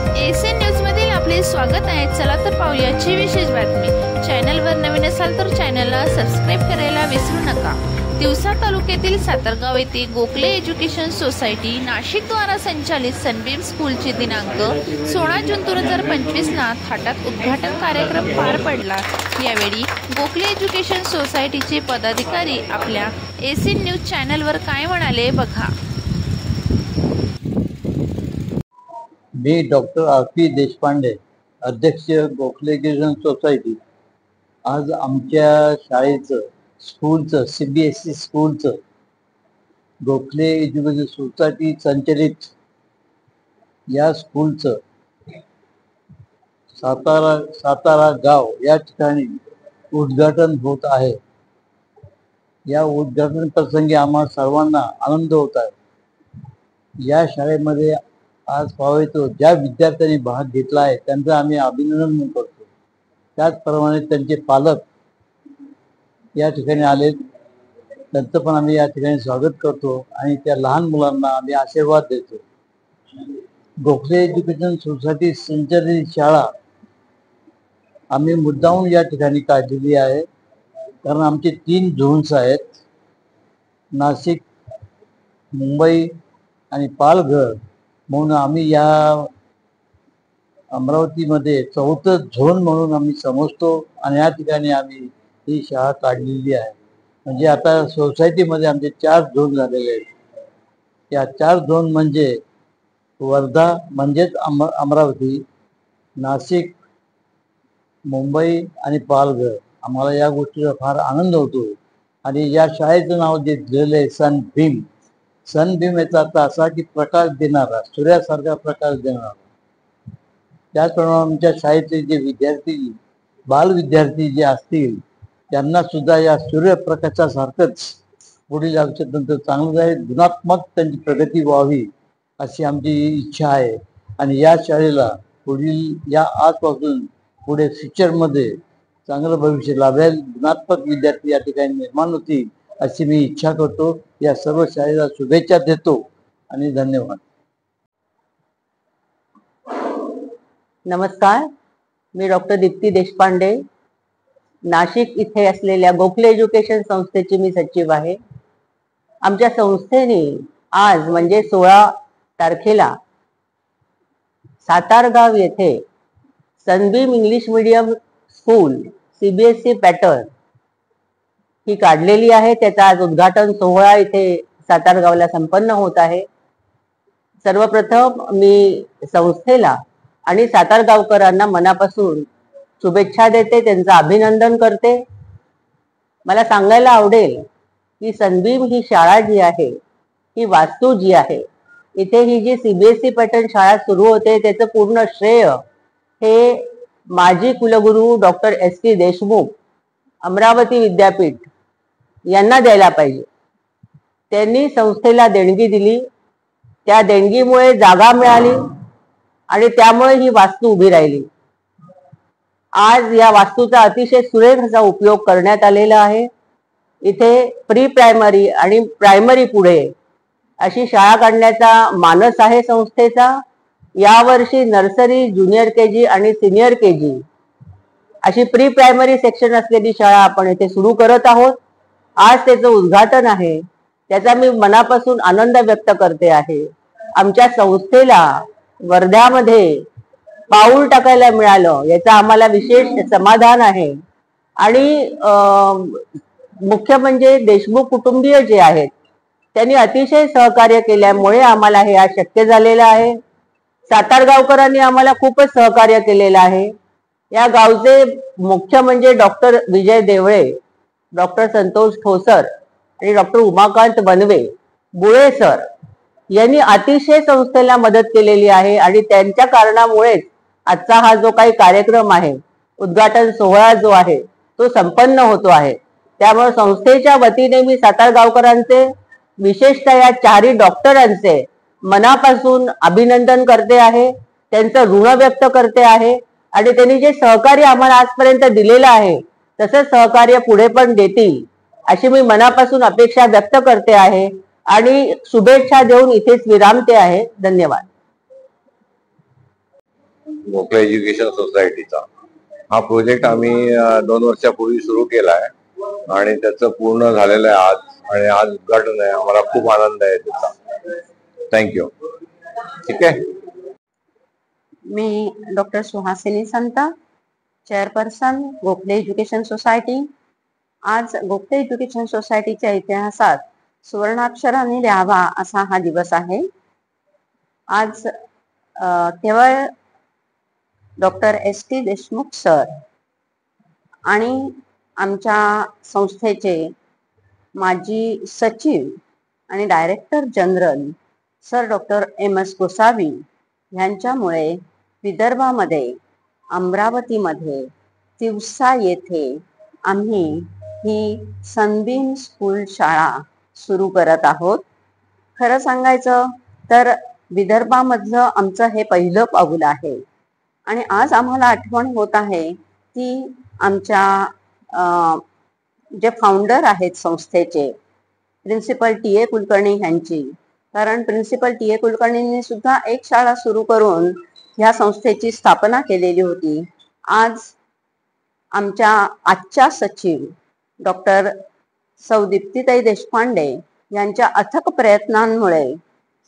ASN news मध्ये आपले स्वागत आहे। चला तर पाहूयाची विशेष बातमी। चॅनलवर नवीन असाल तर चॅनलला सबस्क्राइब करायला विसरू नका। दिवसा तालुक्यातील सातारगाव येथे गोखले एज्युकेशन सोसायटी नाशिक द्वारा संचालित सनबीम स्कूलची दिनांक 16 जून 2025 ला थाटात उद्घाटन कार्यक्रम पार पडला। यावेळी गोखले एज्युकेशन सोसायटीचे पदाधिकारी आपल्या एएसएन न्यूज चॅनलवर काय म्हणाले बघा। मी डॉक्टर आर.पी. देशपांडे, अध्यक्ष गोखले एज्युकेशन सोसायटी। आज आमच्या शाळेचं स्कूलचं CBSE स्कूलचं गोखले एज्युकेशन सोसायटी संचलित या स्कूलचं सातारा गाव या ठिकाणी उद्घाटन होत आहे। या उद्घाटन प्रसंगी आम्हा सर्वांना आनंद होत आहे। या शाळेमध्ये आज पाहतो ज्या विद्यार्थ्यांनी भाग घेतला आहे त्यांचं आम्ही अभिनंदन करतो। त्याचप्रमाणे त्यांचे पालक या ठिकाणी आले, त्यांचं पण आम्ही या ठिकाणी स्वागत करतो आणि त्या लहान मुलांना आम्ही आशीर्वाद देतो। गोखले एज्युकेशन सोसायटी संचलित शाळा आम्ही मुद्दामून या ठिकाणी काढलेली आहे, कारण आमचे 3 झोन्स आहेत, नाशिक, मुंबई आणि पालघर। म्हणून आम्ही या अमरावतीमध्ये 4थं झोन म्हणून आम्ही समजतो आणि या ठिकाणी आम्ही ही शाळा काढलेली आहे। म्हणजे आता सोसायटीमध्ये आमचे 4 झोन झालेले आहेत। या 4 झोन म्हणजे वर्धा म्हणजेच अमरावती, नाशिक, मुंबई आणि पालघर। आम्हाला या गोष्टीचा फार आनंद होतो आणि या शाळेचं नाव जे दिलेलं आहे सनबीम। सनबीम याचा अर्थ असा की प्रकाश देणारा, सूर्यासारखा प्रकाश देणारा। त्याचप्रमाणे आमच्या शाळेचे जे विद्यार्थी, बाल विद्यार्थी जे असतील त्यांना सुद्धा या सूर्यप्रकाशासारखंच पुढील आयुष्यात चांगलं जाईल, गुणात्मक त्यांची प्रगती व्हावी अशी आमची इच्छा आहे। आणि या शाळेला पुढील या आजपासून पुढे फ्युचरमध्ये चांगलं भविष्य लाभेल, गुणात्मक विद्यार्थी या ठिकाणी निर्माण होतील अशी मी इच्छा करतो। या सर्व शाळेला शुभेच्छा देतो आणि धन्यवाद। नमस्कार, मी डॉक्टर दीप्ती देशपांडे, नाशिक इथे असलेल्या गोखले एज्युकेशन संस्थेची मी सचिव आहे। आमच्या संस्थेने आज म्हणजे 16 तारखेला सातारगाव येथे Sunbeam English medium school CBSE pattern ही काढलेली आहे। त्याचा आज उद्घाटन सोहळा इथे सातारगावला संपन्न होत आहे। सर्वप्रथम मी संस्थेला आणि सातारगावकरांना मनापासून शुभेच्छा देते, त्यांचं अभिनंदन करते। मला सांगायला आवडेल की सनबीम ही शाळा जी आहे, ही वास्तू जी आहे, इथे ही जी CBSE पॅटर्न शाळा सुरू होते त्याचं पूर्ण श्रेय हे माजी कुलगुरू डॉक्टर S.T. देशमुख, अमरावती विद्यापीठ यांना द्यायला पाहिजे। त्यांनी संस्थेला देणगी दिली, त्या देणगीमुळे जागा मिळाली आणि त्यामुळे ही वास्तू उभी राहिली। आज या वास्तूचा अतिशय सुरेख असा उपयोग करण्यात आलेला आहे। इथे प्री प्रायमरी आणि प्रायमरी पुढे अशी शाळा काढण्याचा मानस आहे संस्थेचा। यावर्षी नर्सरी, ज्युनियर KG आणि सिनियर KG अशी प्री प्रायमरी सेक्शन असलेली शाळा आपण इथे सुरू करत आहोत। आज त्याचं उद्घाटन आहे, त्याचा मी मनापासून आनंद व्यक्त करते आहे। आमच्या संस्थेला वर्ध्यामध्ये पाऊल टाकायला मिळालं याचा आम्हाला विशेष समाधान आहे। आणि मुख्य म्हणजे देशमुख कुटुंबीय जे आहेत त्यांनी अतिशय सहकार्य केल्यामुळे आम्हाला हे आज शक्य झालेलं आहे। सातारगावकरांनी आम्हाला खूपच सहकार्य केलेलं आहे। या गावचे मुख्य म्हणजे डॉक्टर विजय देवळे, डॉक्टर संतोष ठोसर आणि डॉक्टर उमाकांत बनवे बुळे सर यांनी अतिशय संस्थेला मदत केलेली आहे आणि त्यांच्या कारणामुळेच आजचा हा जो काही कार्यक्रम आहे, उद्घाटन सोहळा जो आहे तो संपन्न होतो आहे। त्यामुळे संस्थेच्या वतीने मी सातारगावकरांचे, विशेषतः या 4 डॉक्टरांचे मनापासून अभिनंदन करते आहे, त्यांचं ऋण व्यक्त करते आहे आणि त्यांनी जे सहकार्य आम्हाला आजपर्यंत दिलेलं आहे तसंच सहकार्य पुढे पण देतील अशी मी मनापासून अपेक्षा व्यक्त करते आहे आणि शुभेच्छा देऊन इथेच विरामते आहे। धन्यवाद। गोखले एज्युकेशन सोसायटीचा हा प्रोजेक्ट आम्ही 2 वर्षापूर्वी सुरू केला आहे आणि त्याचं पूर्ण झालेलं आहे आज, आणि आज उद्घाटन आहे. आम्हाला खूप आनंद आहे त्याचा. थँक्यू. ठीक आहे. मी डॉक्टर सुहासिनी संत, चेअरपर्सन गोखले एज्युकेशन सोसायटी. आज गोखले एज्युकेशन सोसायटीच्या इतिहासात सुवर्णाक्षराने लिहावा असा हा दिवस आहे. आज केवळ डॉक्टर S.T. देशमुख सर आणि आमच्या संस्थेचे माजी सचिव आणि director general sir doctor M.S. Gosavi यांच्यामुळे विदर्भामध्ये अमरावतीमध्ये तिवसा येथे आम्ही ही सनबीम स्कूल शाळा सुरू करत आहोत. खरं सांगायचं तर विदर्भामधलं आमचं हे पहिलं पाऊल आहे आणि आज आम्हाला आठवण होत आहे की आमच्या जे फाउंडर आहेत संस्थेचे प्रिन्सिपल T.A. कुलकर्णी यांची. कारण प्रिन्सिपल T.A. कुलकर्णींनी सुद्धा एक शाळा सुरू करून ह्या संस्थेची स्थापना केलेली होती. आज आमच्या आजच्या सचिव डॉक्टर सौ दीप्तीताई देशपांडे यांच्या अथक प्रयत्नांमुळे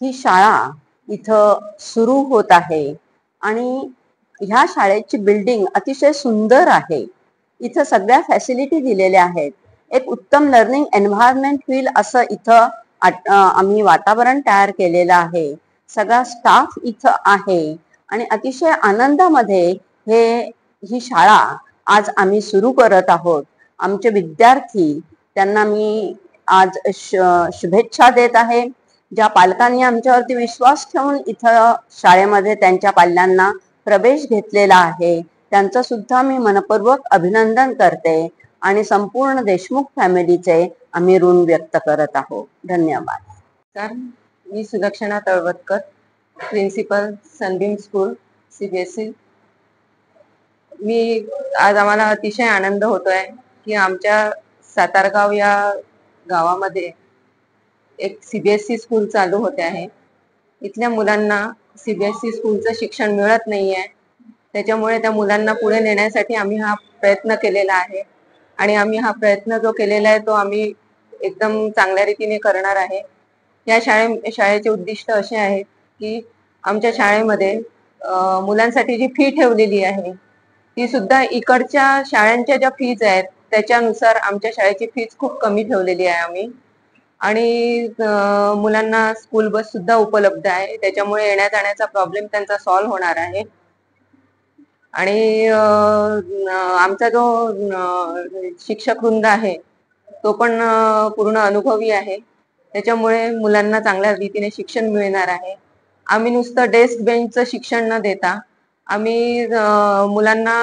ही शाळा इथं सुरू होत आहे आणि ह्या शाळेची बिल्डिंग अतिशय सुंदर आहे. इथं सगळ्या फॅसिलिटी दिलेल्या आहेत. एक उत्तम लर्निंग एन्व्हायरमेंट होईल असं इथं आम्ही वातावरण तयार केलेलं आहे. सगळा स्टाफ इथं आहे आणि अतिशय आनंदामध्ये ही शाळा आज आम्ही सुरू करत आहोत. आमचे विद्यार्थी त्यांना मी आज शुभेच्छा देत आहे. ज्या पालकांनी आमच्यावरती विश्वास ठेवून इथं शाळेमध्ये त्यांच्या पाल्यांना प्रवेश घेतलेला आहे त्यांचं सुद्धा मी मनपूर्वक अभिनंदन करते आणि संपूर्ण देशमुख फॅमिलीचे आम्ही ऋण व्यक्त करत आहोत. धन्यवाद. तर मी Sulakshana Talwatkar, principal Sunbeam school CBSE. आज आम्हाला अतिशय आनंद होतोय की आमच्या सातारगाव या गावामध्ये एक CBSE स्कूल चालू होते आहे. इथल्या मुलांना CBSE स्कूलचं शिक्षण मिळत नाहीये. त्याच्यामुळे त्या मुलांना पुढे नेण्यासाठी आम्ही हा प्रयत्न केलेला आहे आणि आम्ही हा प्रयत्न जो केलेला आहे तो आम्ही एकदम चांगल्या रीतीने करणार आहे. या शाळेचे उद्दिष्ट असे आहे की आमच्या शाळेमध्ये मुलांसाठी जी फी ठेवलेली आहे ती सुद्धा इकडच्या शाळांच्या ज्या फीज आहेत त्याच्यानुसार आमच्या शाळेची फीज खूप कमी ठेवलेली आहे आम्ही. आणि मुलांना स्कूल बस सुद्धा उपलब्ध आहे. त्याच्यामुळे येण्या जाण्याचा प्रॉब्लेम त्यांचा सॉल्व्ह होणार आहे. आणि आमचा जो शिक्षक वृंद आहे तो पण पूर्ण अनुभवी आहे. त्याच्यामुळे मुलांना चांगल्या रीतीने शिक्षण मिळणार आहे. आम्ही नुसतं डेस्क बेंचचं शिक्षण न देता आम्ही मुलांना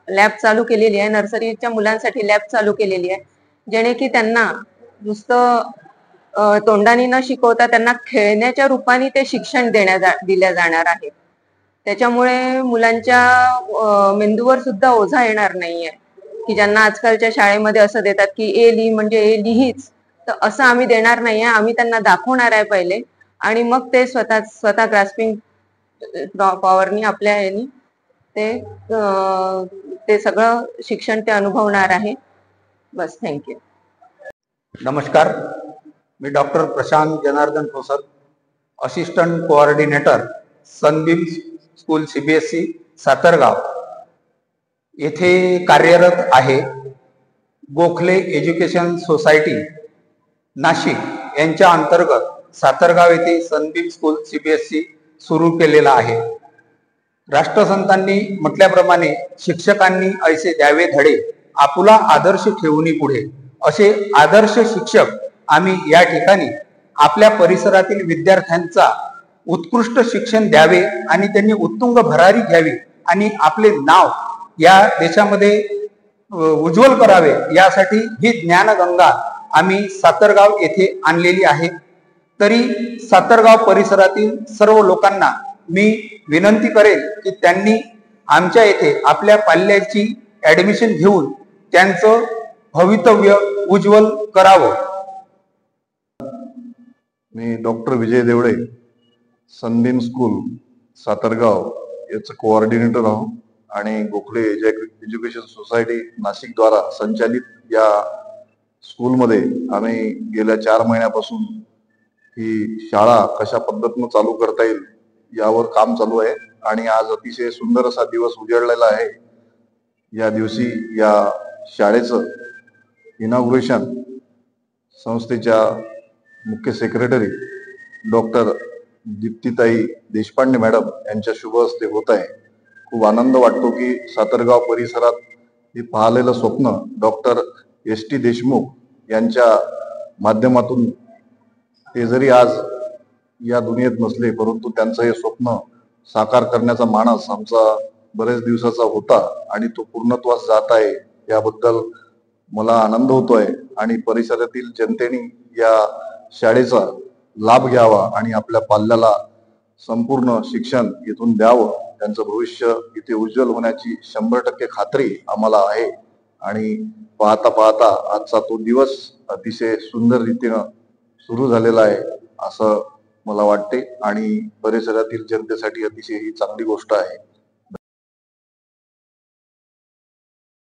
लॅब चालू केलेली आहे. नर्सरीच्या मुलांसाठी लॅब चालू केलेली आहे जेणे की त्यांना नुसतं तोंडाने न शिकवता त्यांना खेळण्याच्या रूपाने ते शिक्षण दिल्या जाणार आहे. त्याच्यामुळे मुलांच्या मेंदूवर सुद्धा ओझा येणार नाहीये की ज्यांना आजकालच्या शाळेमध्ये असं देतात की ए लिही म्हणजे ए लिहीच, तर असं आम्ही देणार नाहीये. आम्ही त्यांना दाखवणार आहे पहिले आणि मग ते स्वतः ग्रास्पिंग पॉवरनी आपल्या यानी ते सगळं शिक्षण ते अनुभवणार आहे. बस. थँक्यू. नमस्कार. मी doctor Prashant Janardan Thosar, assistant coordinator Sunbeam school CBSE Satargaon येथे कार्यरत आहे. गोखले एज्युकेशन सोसायटी नाशिक यांच्या अंतर्गत सातारगाव येथे सनबीम स्कूल CBSE सुरू केलेला आहे. राष्ट्रसंतांनी म्हटल्याप्रमाणे शिक्षकांनी ऐसे द्यावे धडे, आपुला आदर्श ठेवूनी पुढे. असे आदर्श शिक्षक आम्ही या ठिकाणी आपल्या परिसरातील विद्यार्थ्यांचा उत्कृष्ट शिक्षण द्यावे आणि त्यांनी उत्तुंग भरारी घ्यावी आणि आपले नाव या देशामध्ये उज्ज्वल करावे यासाठी ही ज्ञानगंगा आम्ही सातारगाव येथे आणलेली आहे. तरी सातारगाव परिसरातील सर्व लोकांना मी विनंती करेल की त्यांनी आमच्या येथे आपल्या पाल्याची ऍडमिशन घेऊन त्यांचं भवितव्य उज्ज्वल करावं. मी डॉक्टर विजय देवळे, सनबीम स्कूल सातारगाव याचं कोऑर्डिनेटर आहोत आणि गोखले एज्युकेशन सोसायटी नाशिक द्वारा संचालित या स्कूलमध्ये आम्ही गेल्या 4 महिन्यापासून ही शाळा कशा पद्धतीनं चालू करता येईल यावर काम चालू आहे आणि आज अतिशय सुंदर असा दिवस उजळलेला आहे। या दिवशी या शाळेचं इनॉग्रेशन संस्थेच्या मुख्य सेक्रेटरी डॉक्टर दीप्तीताई देशपांडे मॅडम यांच्या शुभ हस्ते होत आहे। खूप आनंद वाटतो की सातारगाव परिसरात हे पाहिलेलं स्वप्न डॉक्टर ST देशमुख यांच्या माध्यमातून ते जरी आज या दुनियेत नसले परंतु त्यांचं हे स्वप्न साकार करण्याचा मानस आमचा बरेच दिवसाचा होता आणि तो पूर्णत्वास जात आहे याबद्दल मला आनंद होतोय आणि परिसरातील जनतेने या शाळेचा लाभ घ्यावा आणि आपल्या पाल्याला संपूर्ण शिक्षण इथून द्यावं। त्यांचं भविष्य इथे उज्ज्वल होण्याची 100% खात्री आम्हाला आहे आणि पाहता पाहता आजचा तो दिवस अतिशय सुंदर रीतीनं सुरू झालेला आहे असं मला वाटते आणि परिसरातील जनतेसाठी अतिशय ही चांगली गोष्ट आहे।